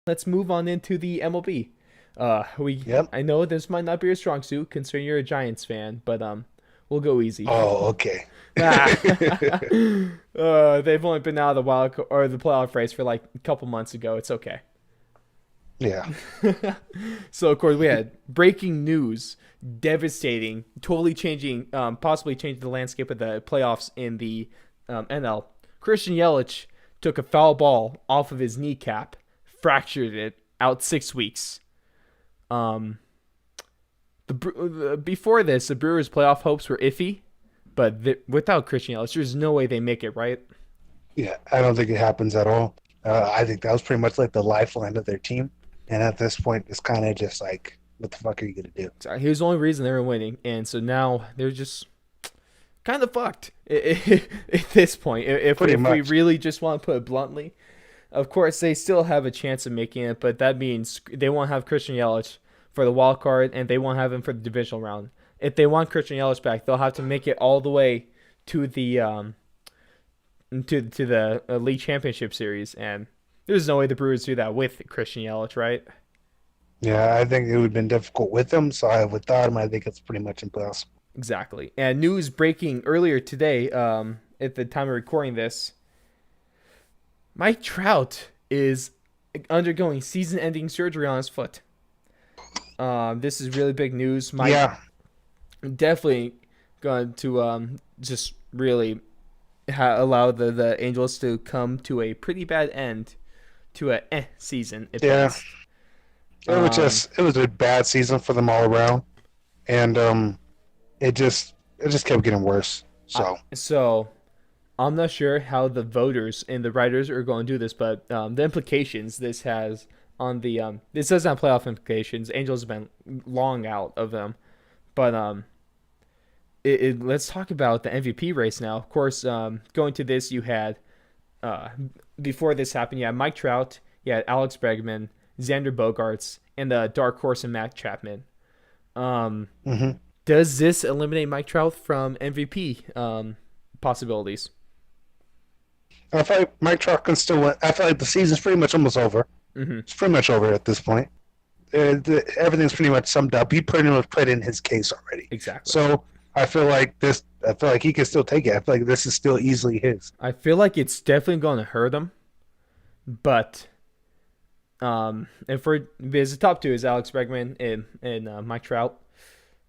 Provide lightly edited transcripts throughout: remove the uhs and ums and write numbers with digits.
let's move on into the MLB. Yep. I know this might not be your strong suit, considering you're a Giants fan, but we'll go easy. Oh, okay. Ah, they've only been out of the or the playoff race for like a couple months ago. It's okay. Yeah. So of course we had breaking news, devastating, totally changing, possibly changing the landscape of the playoffs in the NL. Christian Yelich took a foul ball off of his kneecap, fractured it, out 6 weeks. Um, before this, the Brewers' playoff hopes were iffy, but without Christian Yelich, there's no way they make it, right? Yeah. I don't think it happens at all. I think that was pretty much like the lifeline of their team. And at this point, it's kind of just like, what the fuck are you going to do? Sorry, he was the only reason they were winning, and so now they're just kind of fucked at this point. Pretty If we much. really just want to put it bluntly, of course they still have a chance of making it, but that means they won't have Christian Yelich for the wild card, and they won't have him for the divisional round. If they want Christian Yelich back, they'll have to make it all the way to the to the league championship series, and there's no way the Brewers do that with Christian Yelich, right? Yeah, I think it would have been difficult with them. So without him, I think it's pretty much impossible. Exactly. And news breaking earlier today, at the time of recording this, Mike Trout is undergoing season-ending surgery on his foot. This is really big news. Mike Yeah. definitely going to just really allow the Angels to come to a pretty bad end to a season at Yeah. best. It was a bad season for them all around. And it just kept getting worse. So So I'm not sure how the voters and the writers are going to do this, but the implications this has on the this doesn't have playoff implications. Angels have been long out of them, but let's talk about the MVP race now. Of course, going to this, you had uh, before this happened, you had Mike Trout, you had Alex Bregman, Xander Bogarts, and the dark horse and Matt Chapman. Um, hmm does this eliminate Mike Trout from MVP possibilities? I feel like Mike Trout can still win. I feel like the season's pretty much almost over. Mm-hmm. It's pretty much over at this point. Everything's pretty much summed up. He pretty much put in his case already. Exactly. So I feel like this. I feel like he can still take it. I feel like this is still easily his. I feel like it's definitely going to hurt him, but if we're because the top two is Alex Bregman and Mike Trout.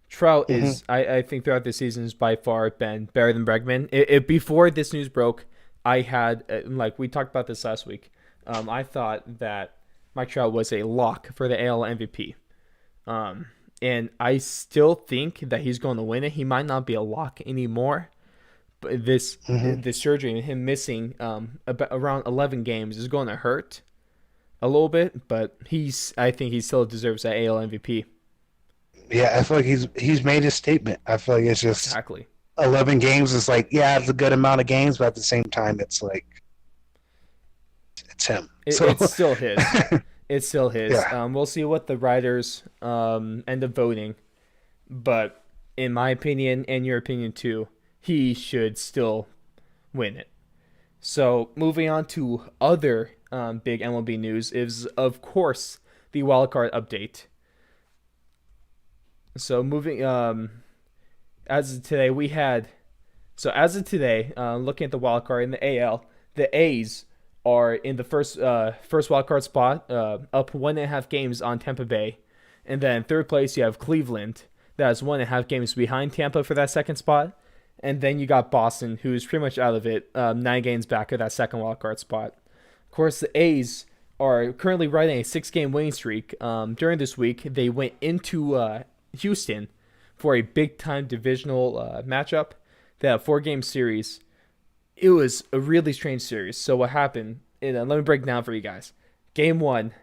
Trout hmm is I think throughout the season has by far been better than Bregman. Before this news broke, I had like we talked about this last week. I thought that Mike Trout was a lock for the AL MVP. Um, and I still think that he's going to win it. He might not be a lock anymore, but hmm this surgery and him missing about around 11 games is going to hurt a little bit. But I think he still deserves that AL MVP. Yeah, I feel like he's made his statement. I feel like it's just Exactly. 11 games is like, yeah, it's a good amount of games, but at the same time, it's like it's him. So It's still his. It's still his. yeah, We'll see what the writers end up voting, but in my opinion and your opinion too, he should still win it. So moving on to other big MLB news is of course the wildcard update. So moving as of today we had as of today looking at the wildcard in the AL, the A's are in the first wildcard spot, up 1.5 games on Tampa Bay, and then in third place you have Cleveland that is 1.5 games behind Tampa for that second spot, and then you got Boston who's pretty much out of it, 9 games back of that second wildcard spot. Of course, the A's are currently riding a 6 game winning streak. During this week, they went into Houston for a big time divisional matchup. They had a 4 game series. It was a really strange series. So what happened? Let me break down for you guys. Game one,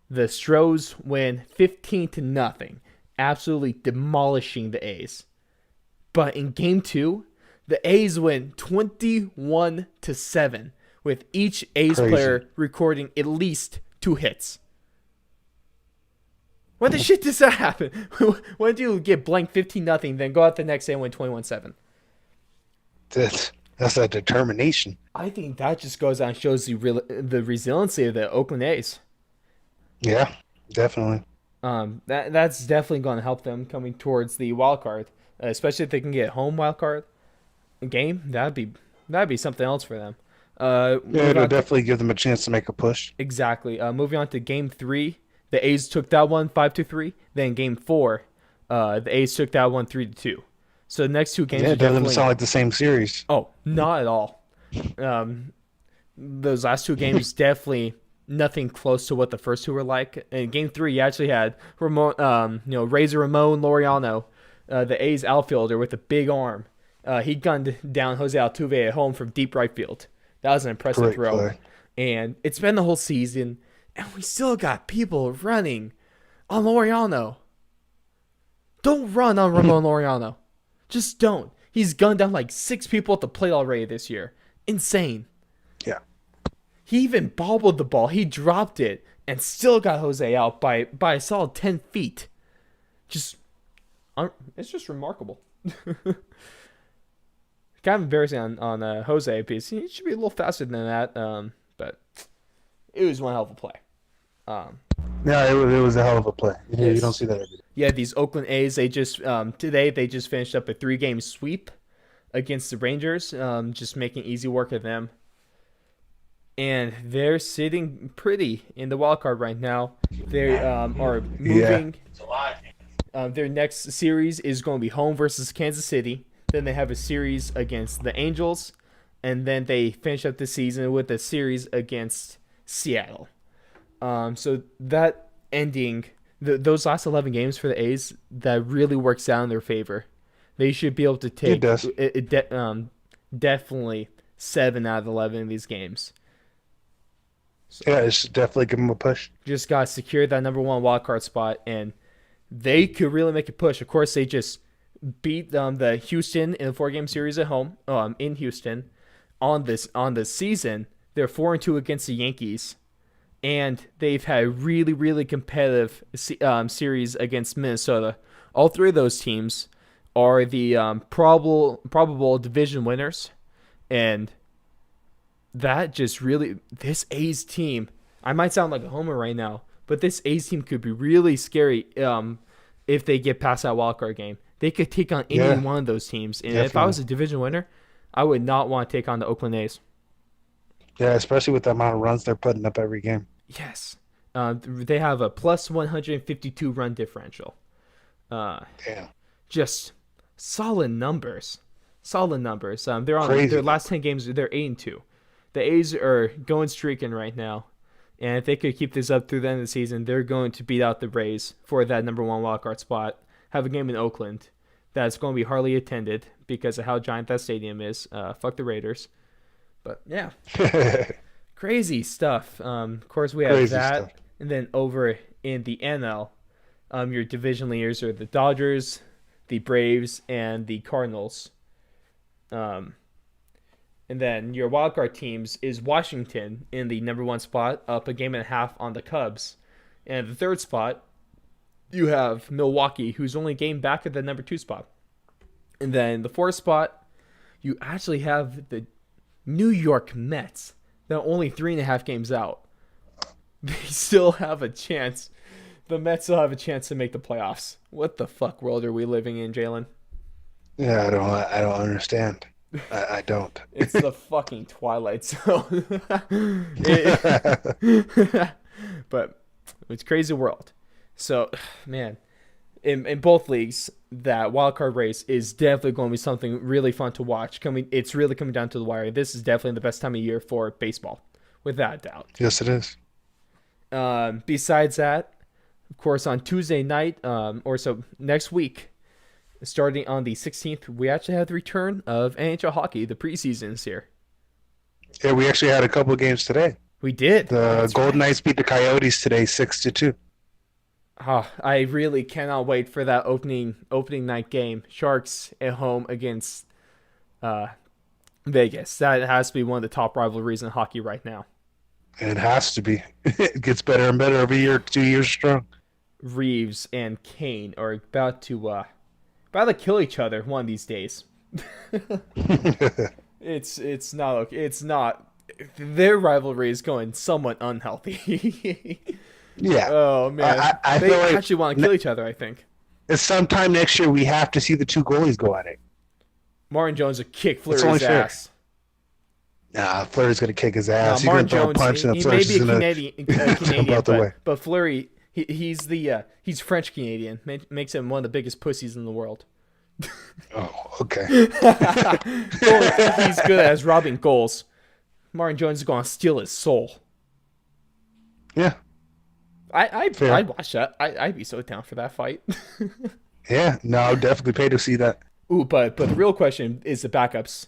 the Stros win 15-0, absolutely demolishing the A's. But in game two, the A's win 21-7, with each A's crazy. player recording at least 2 hits. When the shit does that happen? When do you get blank 15-0, then go out the next day and win 21-7? That's that determination. I think that just goes out and shows the resiliency of the Oakland A's. Yeah, definitely. That's definitely going to help them coming towards the wild card, especially if they can get home wild card game. That'd be something else for them. Yeah, Moving it'll on to definitely give them a chance to make a push. exactly. Moving on to game three, the A's took that one 5-3. Then game four, the A's took that one 3-2. So the next two games Yeah, are it doesn't even definitely sound like the same series. not at all. Um, those last two games definitely nothing close to what the first two were like. In game three, you actually had Razor Ramon Laureano, the A's outfielder with a big arm. He gunned down Jose Altuve at home from deep right field. That was an impressive Great throw. play. And it's been the whole season, and we still got people running on Laureano. Don't run on Ramon Laureano. Just don't. He's gunned down like 6 people at the plate already this year. Insane. Yeah. He even bobbled the ball. He dropped it and still got Jose out by a solid 10 feet. Just, it's just remarkable. Kind of embarrassing on Jose because he should be a little faster than that. But it was one hell of a play. Um, Yeah, it was a hell of a play. Yeah, you don't yes. see that every day. Yeah, these Oakland A's, they just today they just finished up a 3-game sweep against the Rangers, just making easy work of them. And they're sitting pretty in the wild card right now. They are Yeah. moving. Their next series is going to be home versus Kansas City. Then they have a series against the Angels, and then they finish up the season with a series against Seattle. So that ending, those last 11 games for the A's, that really works out in their favor. They should be able to It take does. definitely 7 out of 11 of these games. So Yeah, it should definitely give them a push. just got to secure that number one wild card spot, and they could really make a push. Of course, they just beat the Houston in a 4-game series at home in Houston. On the season, they're 4-2 against the Yankees, and they've had a really really competitive series against Minnesota. All three of those teams are the probable division winners, and that just really this A's team. I might sound like a homer right now, but this A's team could be really scary if they get past that wild card game. They could take on any Yeah, one of those teams, and if I definitely. was a division winner, I would not want to take on the Oakland A's. Yeah, especially with the amount of runs they're putting up every game. Yes, they have a plus 152 run differential. Uh, Damn. just solid numbers. Solid numbers. They're on their Crazy last number. 10 games. They're 8-2. The A's are going streaking right now, and if they could keep this up through the end of the season, they're going to beat out the Rays for that number one wildcard spot. Have a game in Oakland that's going to be hardly attended because of how giant that stadium is. Fuck the Raiders. But yeah, crazy stuff. Of course, we have Crazy stuff. that, and then over in the NL, your division leaders are the Dodgers, the Braves, and the Cardinals. Um, and then your wildcard teams is Washington in the number one spot, up a game and a half on the Cubs. And the third spot, you have Milwaukee, who's only a game back at the number two spot. And then the fourth spot, you actually have the New York Mets. They're only 3.5 games out. They still have a chance. The Mets still have a chance to make the playoffs. What the fuck world are we living in, Jalen? Yeah, I don't understand. I don't. It's the fucking Twilight Zone. But it's crazy world. So, man, in both leagues, that wild card race is definitely going to be something really fun to watch. It's really coming down to the wire. This is definitely the best time of year for baseball, without a doubt. Yes, it is. Besides that, of course, on Tuesday night, or so next week, starting on the 16th, we actually have the return of NHL hockey. The preseason is here. Yeah, we actually had a couple of games today. We did. The That's Golden right. Knights beat the Coyotes today, 6-2. Oh, I really cannot wait for that opening night game. Sharks at home against uh, Vegas. That has to be one of the top rivalries in hockey right now. And it has to be. It gets better and better every year, 2 years strong. Reeves and Kane are about to kill each other one of these days. It's not okay. It's not. Their rivalry is going somewhat unhealthy. Yeah, Oh man, I they feel like actually want to kill each other. I think it's sometime next year we have to see the two goalies go at it. Martin Jones will kick It's only Fleury's fair. ass. Nah, Fleury's gonna kick his No, ass. He's gonna Martin throw a Jones. punch, and He may Fleury's be a just gonna Canadian, jump out the way. but Fleury, he's French Canadian. Makes him one of the biggest pussies in the world. Oh, okay. The only thing he's good at is robbing goals. Martin Jones is gonna steal his soul. Yeah, fair. I'd watch that. I'd be so down for that fight. Yeah, no, I'll definitely pay to see that. Ooh, but the real question is the backups: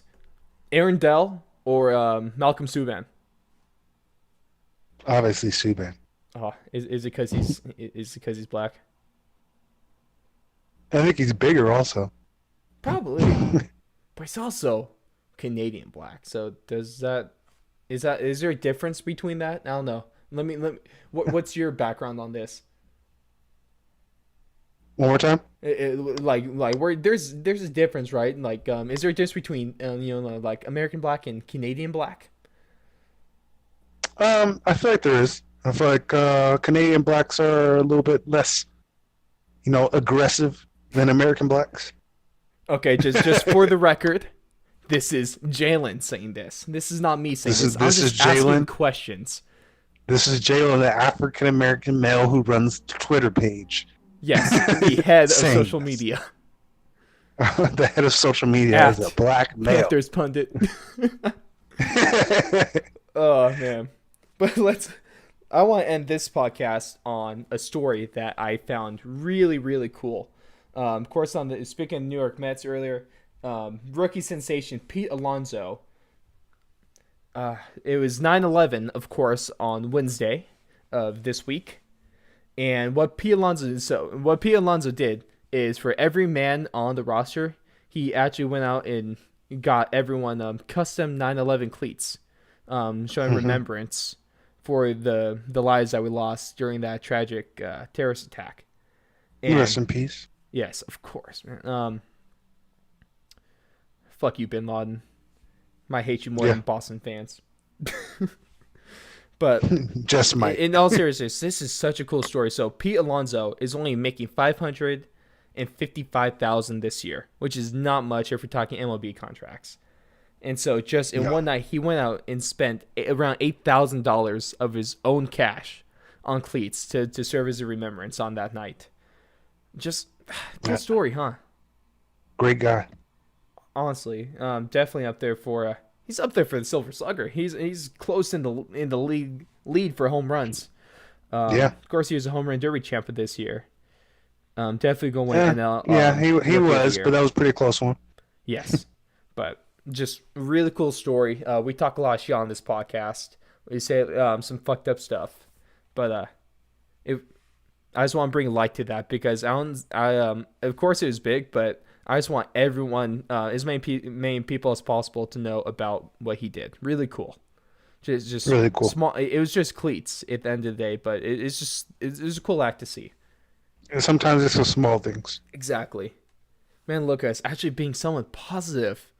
Aaron Dell or Malcolm Subban. Obviously, Subban. Oh, is it because he's black? I think he's bigger also. Probably, but he's also Canadian black. So is there a difference between that? I don't know. Let me. What's your background on this? One more time. Like where there's a difference, right? Like, is there a difference between like American black and Canadian black? I feel like there is. I feel like Canadian blacks are a little bit less, aggressive than American blacks. Okay, just for the record, this is Jalen saying this. This is not me saying this. I'm just asking Jalen. questions. This is Jalen, the African American male who runs the Twitter page. Yes, the head of Saying social this. media. The head of social media is a black male. Panthers pundit. Oh man, but I want to end this podcast on a story that I found really really cool. Of course, speaking of New York Mets earlier, rookie sensation Pete Alonso. It was 9/11, of course, on Wednesday of this week, and what Pete Alonso did is for every man on the roster, he actually went out and got everyone custom 9/11 cleats, showing remembrance for the lives that we lost during that tragic terrorist attack. And, Rest in peace. yes, of course, man. Fuck you, Bin Laden. Might hate you more than Boston fans. But Just might. in all seriousness, this is such a cool story. So Pete Alonso is only making $555,000 this year, which is not much if we're talking MLB contracts. And so just in one night, he went out and spent around $8,000 of his own cash on cleats to serve as a remembrance on that night. Just cool story, huh? Great guy. Honestly, definitely up there for he's up there for the Silver Slugger. He's close in the lead for home runs. Of course, he was a home run derby champ for this year. Definitely going to win NL. Yeah, he was, but that was a pretty close one. Yes, but just really cool story. We talk a lot of shit on this podcast. We say some fucked up stuff, but I just want to bring light to that because of course it was big, but I just want everyone, as many people as possible, to know about what he did. Really cool. Just really cool. Small. It was just cleats at the end of the day, but it's a cool act to see. And sometimes it's the small things. Exactly. Man, look at us actually being somewhat positive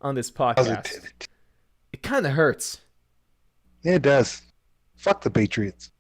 on this podcast. Positivity. It kind of hurts. Yeah, it does. Fuck the Patriots.